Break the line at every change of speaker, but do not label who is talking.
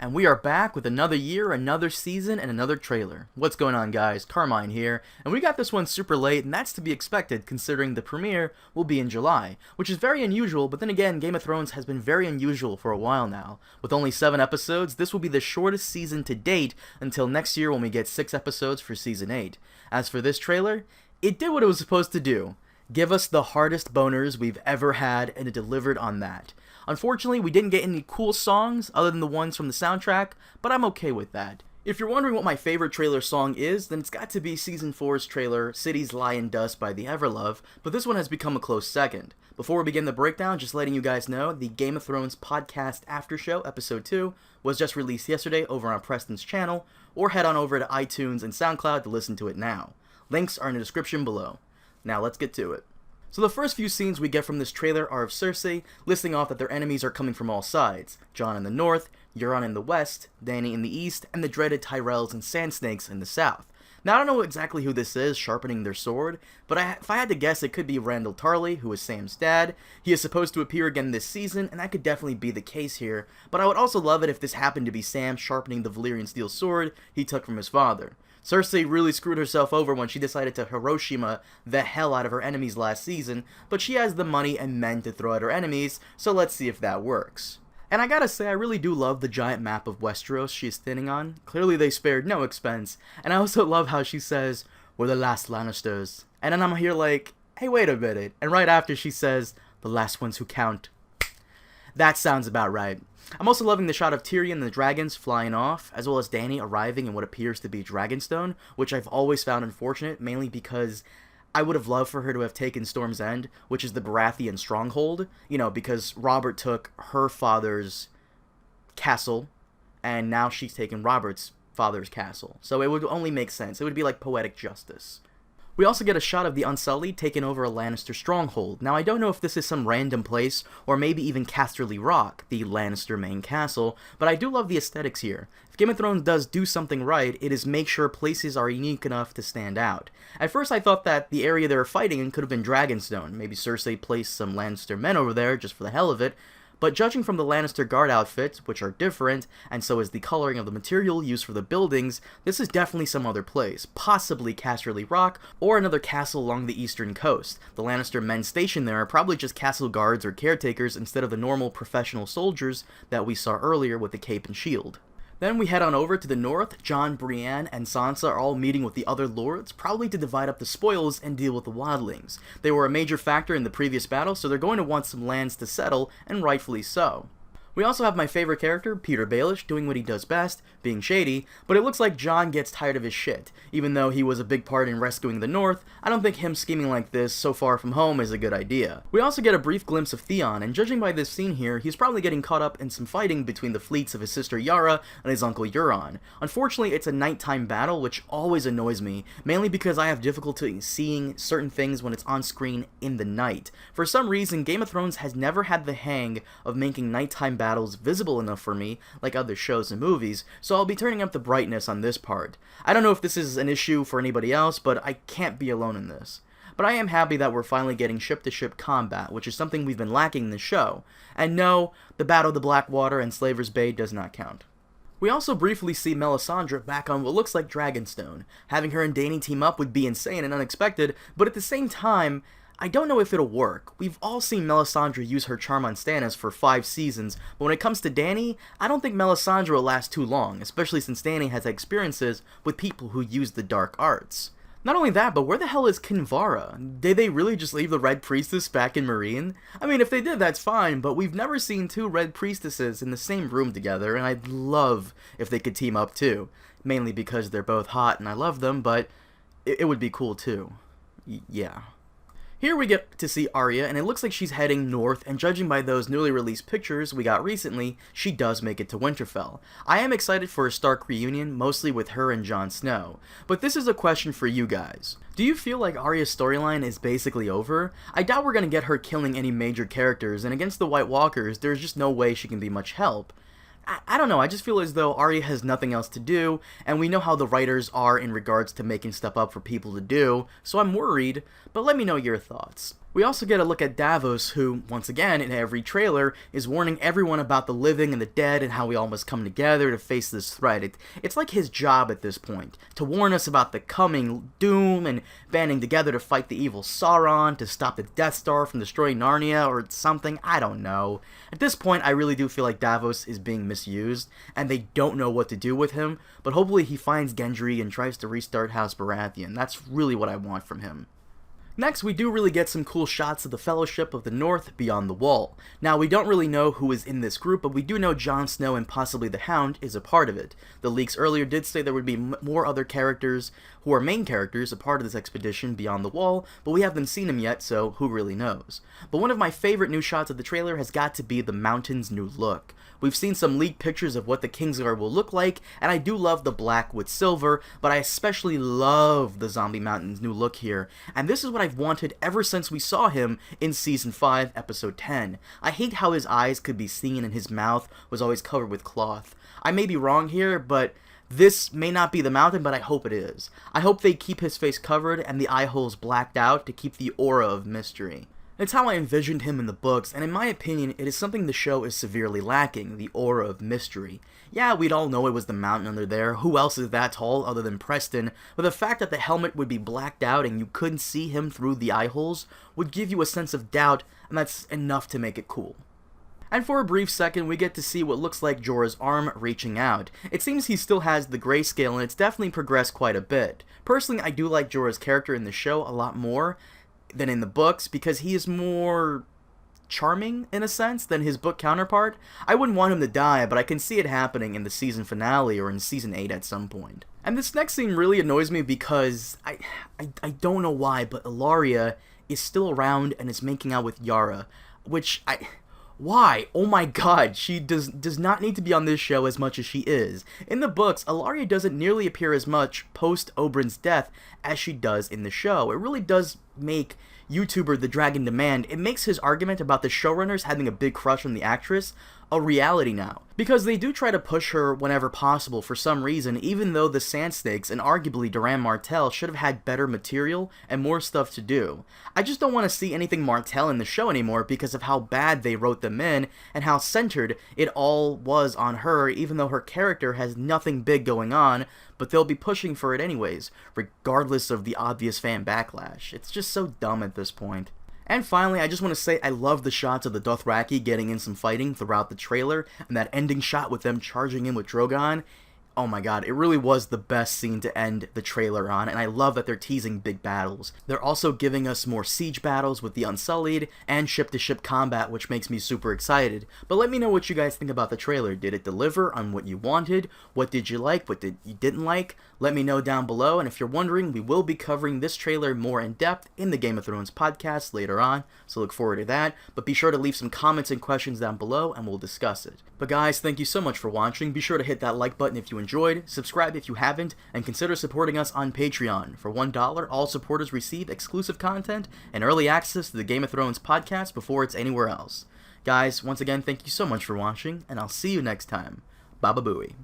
And we are back with another year, another season, and another trailer. What's going on, guys? Carmine here, and we got this one super late, and that's to be expected considering the premiere will be in July, which is very unusual, but then again, Game of Thrones has been very unusual for a while now. With only 7 episodes, this will be the shortest season to date until next year when we get 6 episodes for Season 8. As for this trailer, it did what it was supposed to do. Give us the hardest boners we've ever had, and it delivered on that. Unfortunately, we didn't get any cool songs other than the ones from the soundtrack, but I'm okay with that. If you're wondering what my favorite trailer song is, then it's got to be Season 4's trailer, Cities Lie in Dust by the Everlove, but this one has become a close second. Before we begin the breakdown, just letting you guys know, the Game of Thrones podcast after show, episode 2, was just released yesterday over on Preston's channel, or head on over to iTunes and SoundCloud to listen to it now. Links are in the description below. Now let's get to it. So the first few scenes we get from this trailer are of Cersei, listing off that their enemies are coming from all sides. Jon in the north, Euron in the west, Dany in the east, and the dreaded Tyrells and Sand Snakes in the south. Now I don't know exactly who this is sharpening their sword, but if I had to guess, it could be Randyll Tarly, who is Sam's dad. He is supposed to appear again this season, and that could definitely be the case here, but I would also love it if this happened to be Sam sharpening the Valyrian steel sword he took from his father. Cersei really screwed herself over when she decided to Hiroshima the hell out of her enemies last season, but she has the money and men to throw at her enemies, so let's see if that works. And I gotta say, I really do love the giant map of Westeros she is thinning on. Clearly they spared no expense, and I also love how she says, "We're the last Lannisters." And then I'm here like, hey, wait a minute, and right after she says, "The last ones who count." That sounds about right. I'm also loving the shot of Tyrion and the dragons flying off, as well as Dany arriving in what appears to be Dragonstone, which I've always found unfortunate, mainly because I would have loved for her to have taken Storm's End, which is the Baratheon stronghold, because Robert took her father's castle, and now she's taken Robert's father's castle. So it would only make sense. It would be like poetic justice. We also get a shot of the Unsullied taking over a Lannister stronghold. Now, I don't know if this is some random place, or maybe even Casterly Rock, the Lannister main castle, but I do love the aesthetics here. If Game of Thrones does do something right, it is make sure places are unique enough to stand out. At first, I thought that the area they were fighting in could have been Dragonstone. Maybe Cersei placed some Lannister men over there just for the hell of it, but judging from the Lannister guard outfits, which are different, and so is the coloring of the material used for the buildings, this is definitely some other place, possibly Casterly Rock, or another castle along the eastern coast. The Lannister men stationed there are probably just castle guards or caretakers instead of the normal professional soldiers that we saw earlier with the cape and shield. Then we head on over to the north. Jon, Brienne, and Sansa are all meeting with the other lords, probably to divide up the spoils and deal with the wildlings. They were a major factor in the previous battle, so they're going to want some lands to settle, and rightfully so. We also have my favorite character, Peter Baelish, doing what he does best, being shady, but it looks like Jon gets tired of his shit. Even though he was a big part in rescuing the North, I don't think him scheming like this so far from home is a good idea. We also get a brief glimpse of Theon, and judging by this scene here, he's probably getting caught up in some fighting between the fleets of his sister Yara and his uncle Euron. Unfortunately, it's a nighttime battle, which always annoys me, mainly because I have difficulty seeing certain things when it's on screen in the night. For some reason, Game of Thrones has never had the hang of making nighttime battles visible enough for me, like other shows and movies, so I'll be turning up the brightness on this part. I don't know if this is an issue for anybody else, but I can't be alone in this. But I am happy that we're finally getting ship-to-ship combat, which is something we've been lacking in the show. And no, the Battle of the Blackwater and Slaver's Bay does not count. We also briefly see Melisandre back on what looks like Dragonstone. Having her and Dany team up would be insane and unexpected, but at the same time, I don't know if it'll work. We've all seen Melisandre use her charm on Stannis for 5 seasons, but when it comes to Dany, I don't think Melisandre will last too long, especially since Dany has experiences with people who use the dark arts. Not only that, but where the hell is Kinvara? Did they really just leave the Red Priestess back in Meereen? I mean, if they did, that's fine, but we've never seen 2 Red Priestesses in the same room together, and I'd love if they could team up too. Mainly because they're both hot and I love them, but it would be cool too. Yeah. Here we get to see Arya, and it looks like she's heading north, and judging by those newly released pictures we got recently, she does make it to Winterfell. I am excited for a Stark reunion, mostly with her and Jon Snow. But this is a question for you guys. Do you feel like Arya's storyline is basically over? I doubt we're gonna get her killing any major characters, and against the White Walkers, there's just no way she can be much help. I don't know, I just feel as though Arya has nothing else to do, and we know how the writers are in regards to making stuff up for people to do, so I'm worried, but let me know your thoughts. We also get a look at Davos, who, once again, in every trailer, is warning everyone about the living and the dead and how we all must come together to face this threat. It's like his job at this point, to warn us about the coming doom and banding together to fight the evil Sauron, to stop the Death Star from destroying Narnia, or something, I don't know. At this point, I really do feel like Davos is being misused, and they don't know what to do with him, but hopefully he finds Gendry and tries to restart House Baratheon. That's really what I want from him. Next, we do really get some cool shots of the Fellowship of the North beyond the Wall. Now, we don't really know who is in this group, but we do know Jon Snow and possibly the Hound is a part of it. The leaks earlier did say there would be more other characters who are main characters a part of this expedition beyond the Wall, but we haven't seen them yet, so who really knows. But one of my favorite new shots of the trailer has got to be the mountain's new look. We've seen some leaked pictures of what the Kingsguard will look like, and I do love the black with silver, but I especially love the Zombie Mountain's new look here, and this is what I've wanted ever since we saw him in Season 5, Episode 10. I hate how his eyes could be seen and his mouth was always covered with cloth. I may be wrong here, but this may not be the mountain, but I hope it is. I hope they keep his face covered and the eye holes blacked out to keep the aura of mystery. It's how I envisioned him in the books, and in my opinion, it is something the show is severely lacking, the aura of mystery. Yeah, we'd all know it was the mountain under there, who else is that tall other than Preston, but the fact that the helmet would be blacked out and you couldn't see him through the eye holes would give you a sense of doubt, and that's enough to make it cool. And for a brief second, we get to see what looks like Jorah's arm reaching out. It seems he still has the grayscale, and it's definitely progressed quite a bit. Personally, I do like Jorah's character in the show a lot more than in the books, because he is more charming, in a sense, than his book counterpart. I wouldn't want him to die, but I can see it happening in the season finale or in season 8 at some point. And this next scene really annoys me because I don't know why, but Arya is still around and is making out with Yara, which why? Oh my god, she does not need to be on this show as much as she is. In the books, Arya doesn't nearly appear as much post Oberyn's death as she does in the show. It really does make YouTuber The Dragon Demand, it makes his argument about the showrunners having a big crush on the actress a reality now. Because they do try to push her whenever possible for some reason, even though the Sand Snakes and arguably Doran Martell should have had better material and more stuff to do. I just don't want to see anything Martell in the show anymore because of how bad they wrote them in and how centered it all was on her, even though her character has nothing big going on, but they'll be pushing for it anyways, regardless of the obvious fan backlash. It's just so dumb at this point. And finally, I just want to say I love the shots of the Dothraki getting in some fighting throughout the trailer, and that ending shot with them charging in with Drogon. Oh my god, it really was the best scene to end the trailer on, and I love that they're teasing big battles. They're also giving us more siege battles with the Unsullied, and ship-to-ship combat, which makes me super excited. But let me know what you guys think about the trailer. Did it deliver on what you wanted? What did you like? What did you didn't like? Let me know down below, and if you're wondering, we will be covering this trailer more in depth in the Game of Thrones podcast later on, so look forward to that. But be sure to leave some comments and questions down below, and we'll discuss it. But guys, thank you so much for watching. Be sure to hit that like button if you enjoyed, subscribe if you haven't, and consider supporting us on Patreon. For $1, all supporters receive exclusive content and early access to the Game of Thrones podcast before it's anywhere else. Guys, once again, thank you so much for watching, and I'll see you next time. Baba Booey.